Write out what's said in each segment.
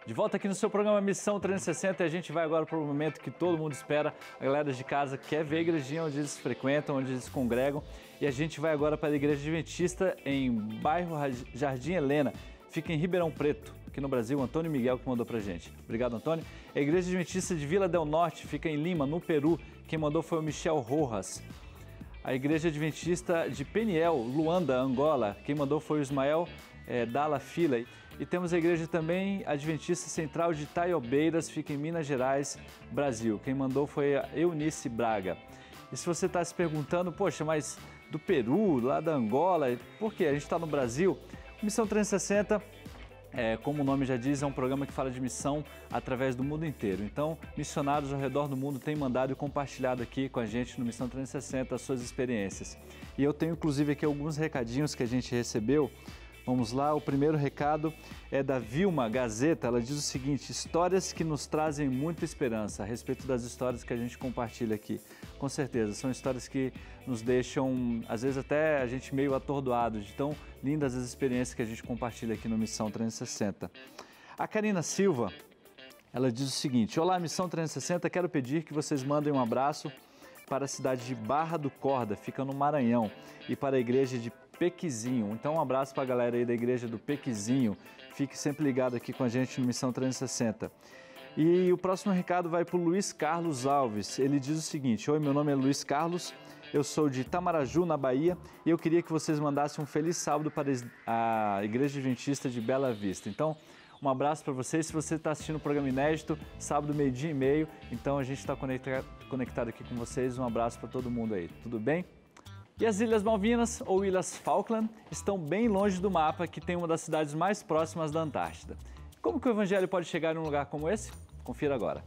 De volta aqui no seu programa Missão 360 e a gente vai agora para o momento que todo mundo espera. A galera de casa quer ver a igrejinha onde eles frequentam, onde eles congregam. E a gente vai agora para a Igreja Adventista em bairro Jardim Helena. Fica em Ribeirão Preto, aqui no Brasil. Antônio Miguel que mandou pra gente. Obrigado, Antônio. A Igreja Adventista de Vila del Norte fica em Lima, no Peru. Quem mandou foi o Michel Rojas. A Igreja Adventista de Peniel, Luanda, Angola. Quem mandou foi o Ismael Dalla Fila. E temos a Igreja também Adventista Central de Taiobeiras, fica em Minas Gerais, Brasil. Quem mandou foi a Eunice Braga. E se você está se perguntando, poxa, mas do Peru, lá da Angola, por quê? A gente está no Brasil. Missão 360, como o nome já diz, é um programa que fala de missão através do mundo inteiro. Então, missionários ao redor do mundo têm mandado e compartilhado aqui com a gente no Missão 360 as suas experiências. E eu tenho inclusive aqui alguns recadinhos que a gente recebeu. Vamos lá, o primeiro recado é da Vilma Gazeta. Ela diz o seguinte: histórias que nos trazem muita esperança, a respeito das histórias que a gente compartilha aqui. Com certeza, são histórias que nos deixam, às vezes até a gente meio atordoado, de tão lindas as experiências que a gente compartilha aqui no Missão 360. A Karina Silva, ela diz o seguinte: olá, Missão 360, quero pedir que vocês mandem um abraço para a cidade de Barra do Corda, fica no Maranhão, e para a igreja de Pequizinho. Então um abraço para a galera aí da igreja do Pequizinho. Fique sempre ligado aqui com a gente no Missão 360. E o próximo recado vai para o Luiz Carlos Alves. Ele diz o seguinte: oi, meu nome é Luiz Carlos, eu sou de Itamaraju, na Bahia, e eu queria que vocês mandassem um feliz sábado para a Igreja Adventista de Bela Vista. Então, um abraço para vocês. Se você está assistindo o programa inédito, sábado, 12h30, então a gente está conectado aqui com vocês. Um abraço para todo mundo aí, tudo bem? E as Ilhas Malvinas, ou Ilhas Falkland, estão bem longe do mapa, que tem uma das cidades mais próximas da Antártida. Como que o Evangelho pode chegar em um lugar como esse? Confira agora.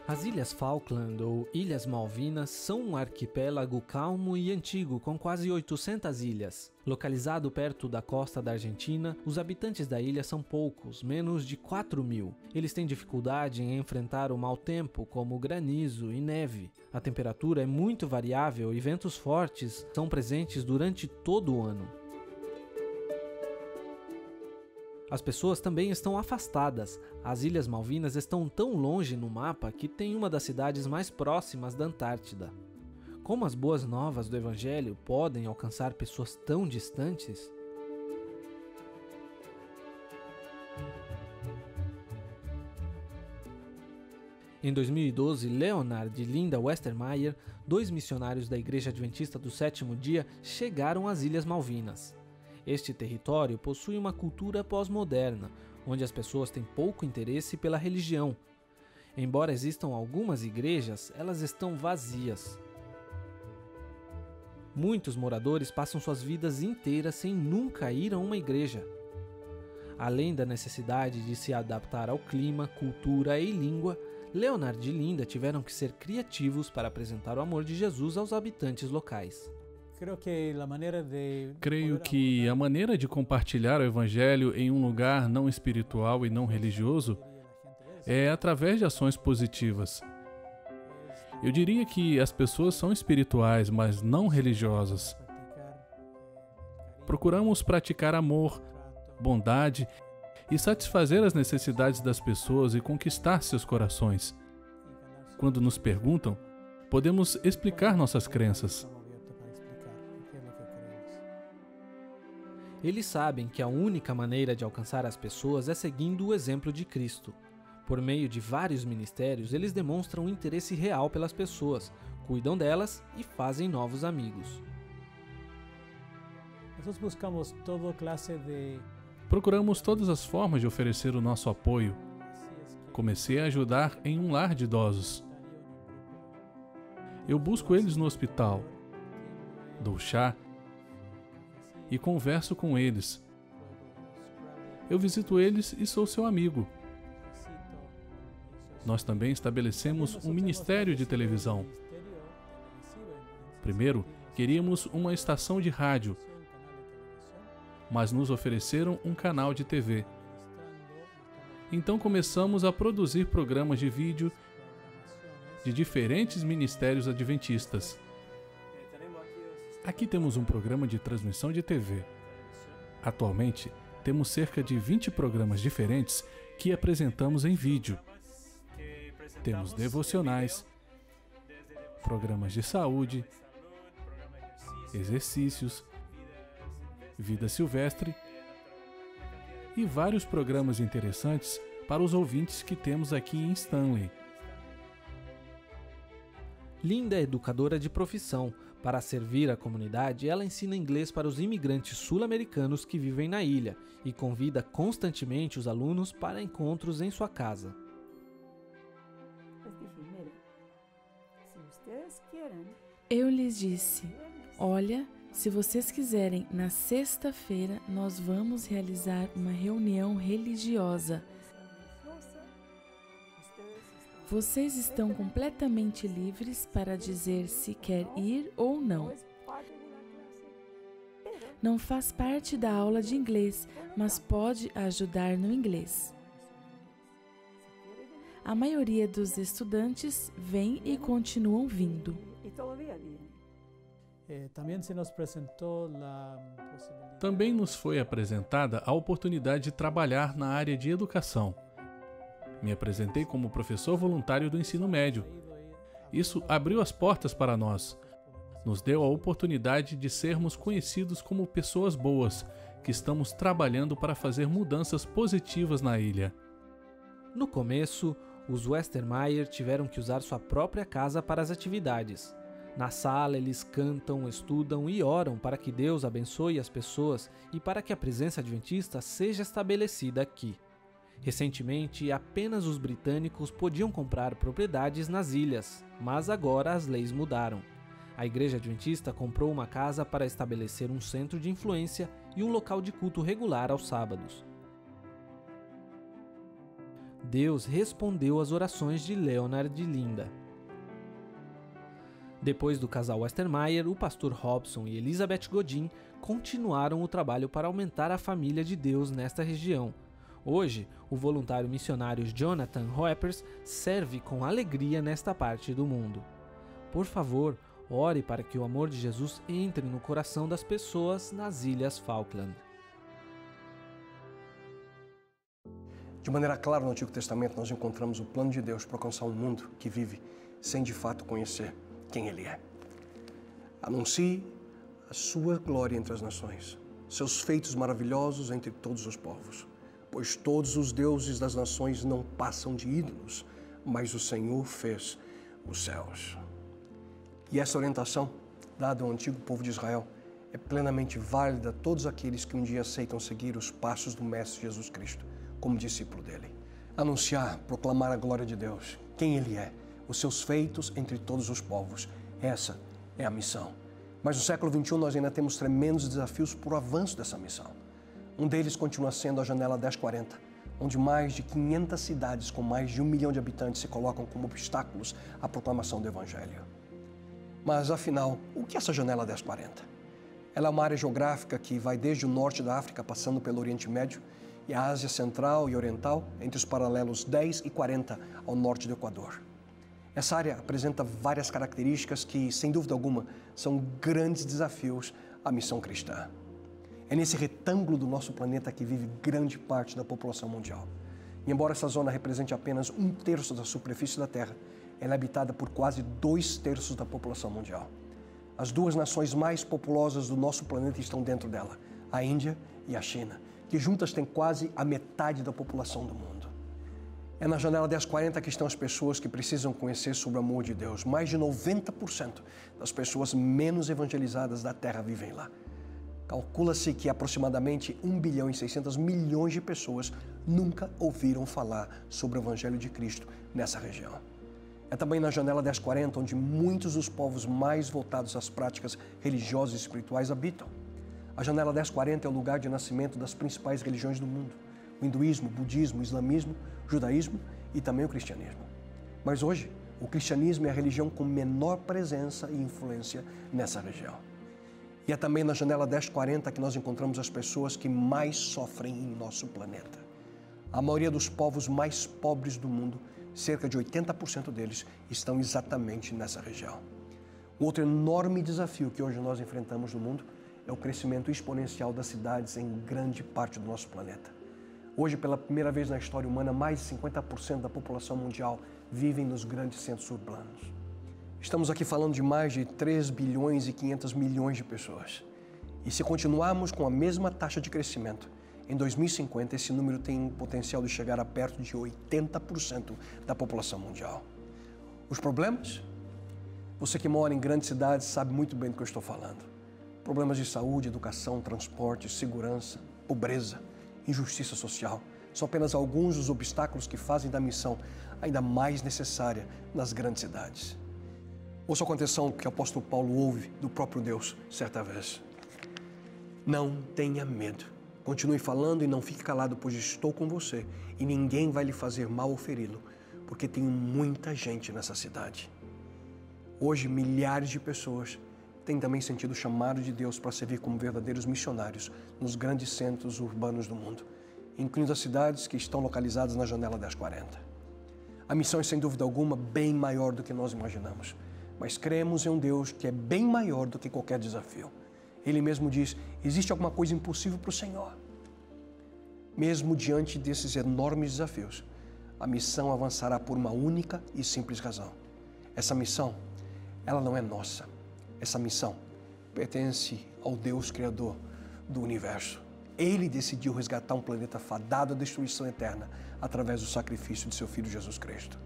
As Ilhas Falkland, ou Ilhas Malvinas, são um arquipélago calmo e antigo com quase 800 ilhas. Localizado perto da costa da Argentina, os habitantes da ilha são poucos, menos de 4.000. Eles têm dificuldade em enfrentar o mau tempo, como granizo e neve. A temperatura é muito variável e ventos fortes são presentes durante todo o ano. As pessoas também estão afastadas. As Ilhas Malvinas estão tão longe no mapa que tem uma das cidades mais próximas da Antártida. Como as boas novas do Evangelho podem alcançar pessoas tão distantes? Em 2012, Leonard e Linda Westermeyer, 2 missionários da Igreja Adventista do Sétimo Dia, chegaram às Ilhas Malvinas. Este território possui uma cultura pós-moderna, onde as pessoas têm pouco interesse pela religião. Embora existam algumas igrejas, elas estão vazias. Muitos moradores passam suas vidas inteiras sem nunca ir a uma igreja. Além da necessidade de se adaptar ao clima, cultura e língua, Leonard e Linda tiveram que ser criativos para apresentar o amor de Jesus aos habitantes locais. Creio que a maneira de compartilhar o Evangelho em um lugar não espiritual e não religioso é através de ações positivas. Eu diria que as pessoas são espirituais, mas não religiosas. Procuramos praticar amor, bondade e satisfazer as necessidades das pessoas e conquistar seus corações. Quando nos perguntam, podemos explicar nossas crenças. Eles sabem que a única maneira de alcançar as pessoas é seguindo o exemplo de Cristo. Por meio de vários ministérios, eles demonstram um interesse real pelas pessoas, cuidam delas e fazem novos amigos. Procuramos todas as formas de oferecer o nosso apoio. Comecei a ajudar em um lar de idosos. Eu busco eles no hospital, dou chá e converso com eles. Eu visito eles e sou seu amigo. Nós também estabelecemos um ministério de televisão. Primeiro, queríamos uma estação de rádio, mas nos ofereceram um canal de TV. Então começamos a produzir programas de vídeo de diferentes ministérios adventistas. Aqui temos um programa de transmissão de TV. Atualmente, temos cerca de 20 programas diferentes que apresentamos em vídeo. Temos devocionais, programas de saúde, exercícios, vida silvestre e vários programas interessantes para os ouvintes que temos aqui em Stanley. Linda é educadora de profissão. Para servir a comunidade, ela ensina inglês para os imigrantes sul-americanos que vivem na ilha e convida constantemente os alunos para encontros em sua casa. Eu lhes disse, olha, se vocês quiserem, na sexta-feira nós vamos realizar uma reunião religiosa. Vocês estão completamente livres para dizer se quer ir ou não. Não faz parte da aula de inglês, mas pode ajudar no inglês. A maioria dos estudantes vem e continuam vindo. Também nos foi apresentada a oportunidade de trabalhar na área de educação. Me apresentei como professor voluntário do ensino médio. Isso abriu as portas para nós. Nos deu a oportunidade de sermos conhecidos como pessoas boas, que estamos trabalhando para fazer mudanças positivas na ilha. No começo, os Westermeyer tiveram que usar sua própria casa para as atividades. Na sala, eles cantam, estudam e oram para que Deus abençoe as pessoas e para que a presença adventista seja estabelecida aqui. Recentemente, apenas os britânicos podiam comprar propriedades nas ilhas, mas agora as leis mudaram. A Igreja Adventista comprou uma casa para estabelecer um centro de influência e um local de culto regular aos sábados. Deus respondeu às orações de Leonard e Linda. Depois do casal Westermeyer, o pastor Robson e Elizabeth Godin continuaram o trabalho para aumentar a família de Deus nesta região. Hoje, o voluntário missionário Jonathan Hoepers serve com alegria nesta parte do mundo. Por favor, ore para que o amor de Jesus entre no coração das pessoas nas Ilhas Falkland. De maneira clara, no Antigo Testamento, nós encontramos o plano de Deus para alcançar um mundo que vive sem de fato conhecer quem Ele é. Anuncie a sua glória entre as nações, seus feitos maravilhosos entre todos os povos. Pois todos os deuses das nações não passam de ídolos, mas o Senhor fez os céus. E essa orientação, dada ao antigo povo de Israel, é plenamente válida a todos aqueles que um dia aceitam seguir os passos do Mestre Jesus Cristo, como discípulo dele. Anunciar, proclamar a glória de Deus, quem Ele é, os seus feitos entre todos os povos. Essa é a missão. Mas no século XXI nós ainda temos tremendos desafios para o avanço dessa missão. Um deles continua sendo a Janela 1040, onde mais de 500 cidades com mais de 1 milhão de habitantes se colocam como obstáculos à proclamação do Evangelho. Mas, afinal, o que é essa Janela 1040? Ela é uma área geográfica que vai desde o norte da África, passando pelo Oriente Médio, e a Ásia Central e Oriental, entre os paralelos 10 e 40 ao norte do Equador. Essa área apresenta várias características que, sem dúvida alguma, são grandes desafios à missão cristã. É nesse retângulo do nosso planeta que vive grande parte da população mundial. E embora essa zona represente apenas 1/3 da superfície da Terra, ela é habitada por quase 2/3 da população mundial. As duas nações mais populosas do nosso planeta estão dentro dela, a Índia e a China, que juntas têm quase a metade da população do mundo. É na Janela 1040 que estão as pessoas que precisam conhecer sobre o amor de Deus. Mais de 90% das pessoas menos evangelizadas da Terra vivem lá. Calcula-se que aproximadamente 1,6 bilhão de pessoas nunca ouviram falar sobre o Evangelho de Cristo nessa região. É também na Janela 1040 onde muitos dos povos mais voltados às práticas religiosas e espirituais habitam. A Janela 1040 é o lugar de nascimento das principais religiões do mundo: o hinduísmo, o budismo, o islamismo, o judaísmo e também o cristianismo. Mas hoje, o cristianismo é a religião com menor presença e influência nessa região. E é também na Janela 1040 que nós encontramos as pessoas que mais sofrem em nosso planeta. A maioria dos povos mais pobres do mundo, cerca de 80% deles, estão exatamente nessa região. Outro enorme desafio que hoje nós enfrentamos no mundo é o crescimento exponencial das cidades em grande parte do nosso planeta. Hoje, pela primeira vez na história humana, mais de 50% da população mundial vivem nos grandes centros urbanos. Estamos aqui falando de mais de 3 bilhões e 500 milhões de pessoas. E se continuarmos com a mesma taxa de crescimento, em 2050 esse número tem potencial de chegar a perto de 80% da população mundial. Os problemas? Você que mora em grandes cidades sabe muito bem do que eu estou falando. Problemas de saúde, educação, transporte, segurança, pobreza, injustiça social. São apenas alguns dos obstáculos que fazem da missão ainda mais necessária nas grandes cidades. Ouça a condição que o apóstolo Paulo ouve do próprio Deus certa vez. Não tenha medo. Continue falando e não fique calado, pois estou com você e ninguém vai lhe fazer mal ou feri-lo, porque tenho muita gente nessa cidade. Hoje, milhares de pessoas têm também sentido o chamado de Deus para servir como verdadeiros missionários nos grandes centros urbanos do mundo, incluindo as cidades que estão localizadas na janela 1040. A missão é, sem dúvida alguma, bem maior do que nós imaginamos, mas cremos em um Deus que é bem maior do que qualquer desafio. Ele mesmo diz, existe alguma coisa impossível para o Senhor? Mesmo diante desses enormes desafios, a missão avançará por uma única e simples razão. Essa missão, ela não é nossa. Essa missão pertence ao Deus Criador do universo. Ele decidiu resgatar um planeta fadado à destruição eterna através do sacrifício de seu Filho Jesus Cristo.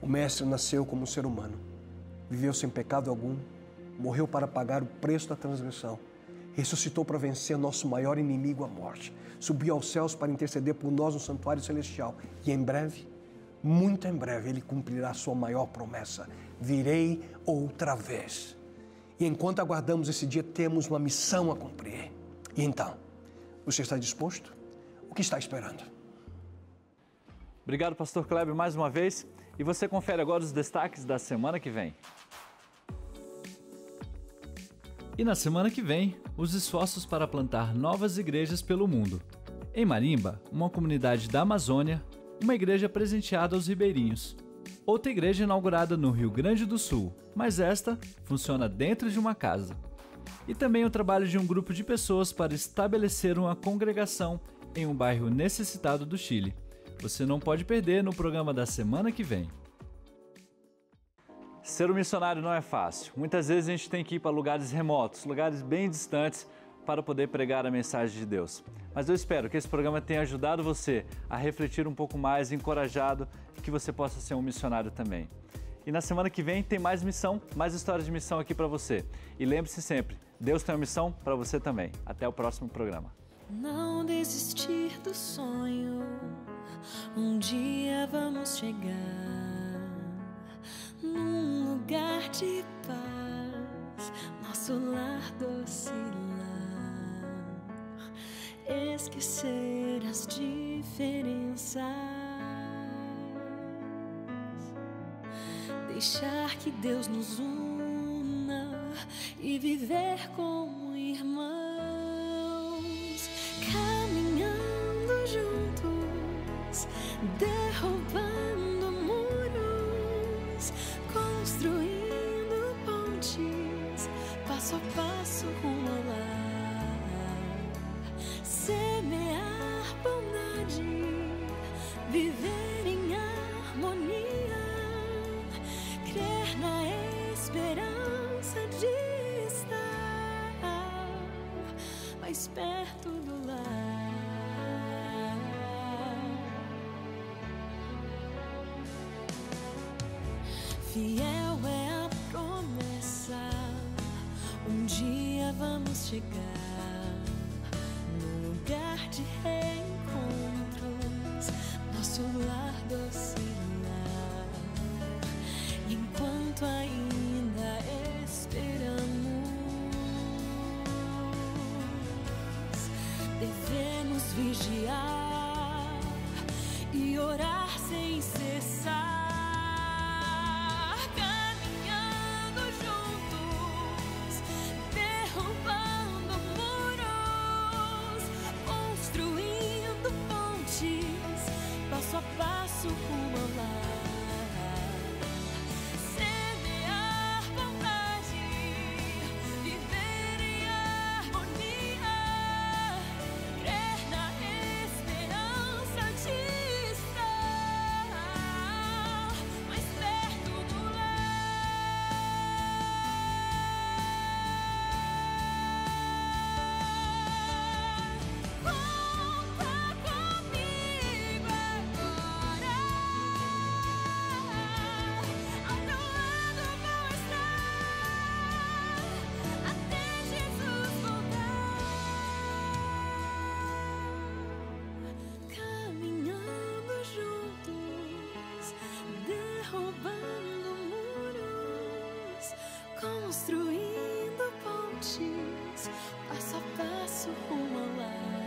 O Mestre nasceu como um ser humano, viveu sem pecado algum, morreu para pagar o preço da transgressão, ressuscitou para vencer nosso maior inimigo, a morte, subiu aos céus para interceder por nós no santuário celestial e em breve, muito em breve, Ele cumprirá a sua maior promessa: virei outra vez. E enquanto aguardamos esse dia, temos uma missão a cumprir. E então, você está disposto? O que está esperando? Obrigado, pastor Kleber, mais uma vez. E você confere agora os destaques da semana que vem. E na semana que vem, os esforços para plantar novas igrejas pelo mundo. Em Marimba, uma comunidade da Amazônia, uma igreja presenteada aos ribeirinhos. Outra igreja inaugurada no Rio Grande do Sul, mas esta funciona dentro de uma casa. E também o trabalho de um grupo de pessoas para estabelecer uma congregação em um bairro necessitado do Chile. Você não pode perder no programa da semana que vem. Ser um missionário não é fácil. Muitas vezes a gente tem que ir para lugares remotos, lugares bem distantes, para poder pregar a mensagem de Deus. Mas eu espero que esse programa tenha ajudado você a refletir um pouco mais, encorajado, que você possa ser um missionário também. E na semana que vem tem mais missão, mais histórias de missão aqui para você. E lembre-se sempre, Deus tem uma missão para você também. Até o próximo programa. Não desistir do sonho, um dia vamos chegar num lugar de paz, nosso lar doce lar, esquecer as diferenças, deixar que Deus nos una e viver como irmãos, caminhando juntos, derrubando muros, construindo pontes, passo a passo rumo ao lar, semear bondade, viver em harmonia, crer na esperança de estar mais perto do lar. Fiel é a promessa, um dia vamos chegar num lugar de reencontros, nosso lar doce lar. E enquanto ainda esperamos, devemos vigiar e orar sem cessar. Passo a passo rumo ao lar, semear bondade, construindo pontes, passo a passo rumo ao lar.